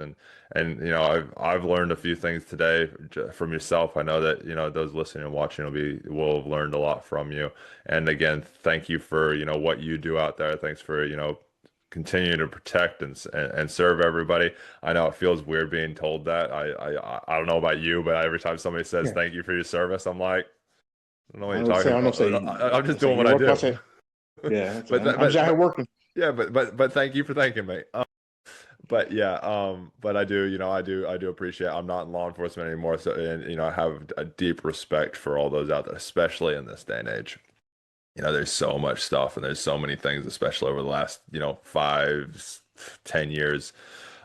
and I've learned a few things today from yourself. I know that those listening and watching will have learned a lot from you. And again, thank you for what you do out there. Thanks for continuing to protect and serve everybody. I know it feels weird being told that. I don't know about you, but every time somebody says Yeah. thank you for your service, I'm like, I don't know what I you're would say, talking I'm gonna say, about. I'm just doing what you're I working. I do. say, yeah, I say, But I'm just out here working. yeah, but thank you for thanking me. But yeah, but I do, I do appreciate. I'm not in law enforcement anymore, so and I have a deep respect for all those out there, especially in this day and age. There's so much stuff, and there's so many things, especially over the last 5, 10 years,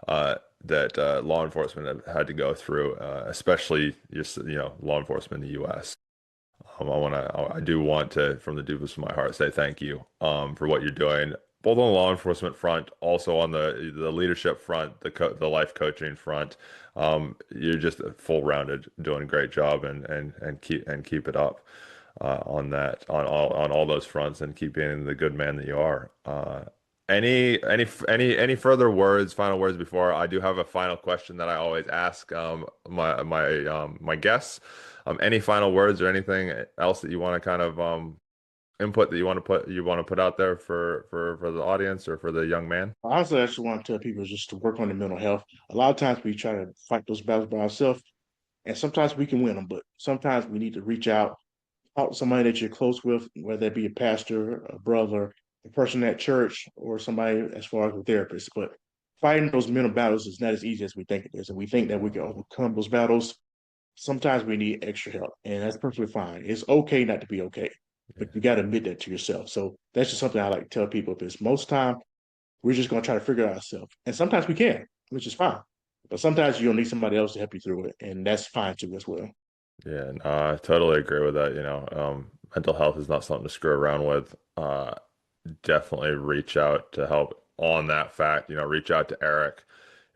that law enforcement have had to go through, especially just law enforcement in the U.S. I do want to, from the deepest of my heart, say thank you for what you're doing, both on the law enforcement front, also on the leadership front, the life coaching front. You're just a full rounded, doing a great job, and keep it up on that on all those fronts, and keep being the good man that you are. Any further words, final words before I do have a final question that I always ask my guests. Any final words or anything else that you want to kind of input that you want to put out there for the audience or for the young man? Honestly, I just want to tell people just to work on their mental health. A lot of times we try to fight those battles by ourselves, and sometimes we can win them, but sometimes we need to reach out, talk to somebody that you're close with, whether it be a pastor, a brother, a person at church, or somebody as far as a therapist. But fighting those mental battles is not as easy as we think it is, and we think that we can overcome those battles. Sometimes we need extra help, and that's perfectly fine. It's okay not to be okay, but you got to admit that to yourself. So that's just something I like to tell people. Because most time we're just going to try to figure it out ourselves, and sometimes we can, which is fine. But sometimes you'll need somebody else to help you through it, and that's fine too as well. Yeah, no, I totally agree with that. Mental health is not something to screw around with. Definitely reach out to help on that fact. Reach out to Eric.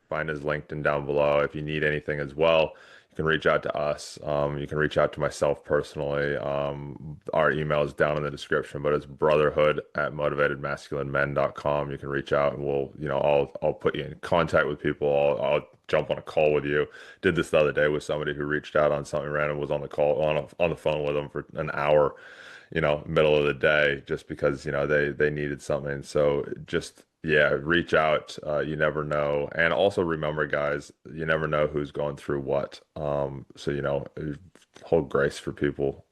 Find his LinkedIn down below. If you need anything as well, you can reach out to us. You can reach out to myself personally. Our email is down in the description, but it's brotherhood@motivatedmasculinemen.com. You can reach out, and I'll put you in contact with people. I'll jump on a call with you. Did this the other day with somebody who reached out on something random, was on the call on the phone with them for an hour, middle of the day, just because they needed something. So just, yeah, reach out. You never know. And also remember, guys, you never know who's going through what. So hold grace for people.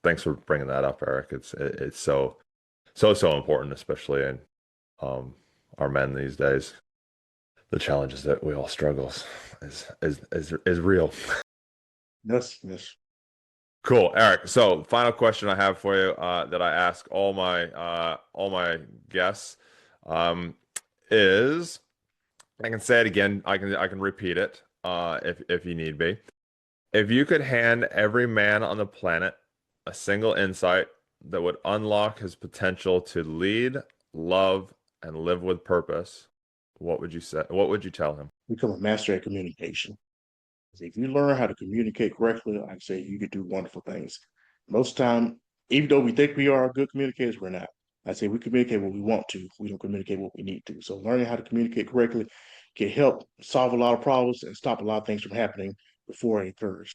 Thanks for bringing that up, Eric. It's so important, especially in um our men these days. The challenges that we all struggles is real. Yes, yes. Cool, Eric. So, final question I have for you, that I ask all my guests, um, is, I can say it again. I can repeat it, if you need be. If you could hand every man on the planet a single insight that would unlock his potential to lead, love, and live with purpose, what would you say? What would you tell him? Become a master at communication. If you learn how to communicate correctly, like I say, you could do wonderful things. Most time, even though we think we are good communicators, we're not. I say we communicate what we want to. We don't communicate what we need to. So learning how to communicate correctly can help solve a lot of problems and stop a lot of things from happening before it occurs.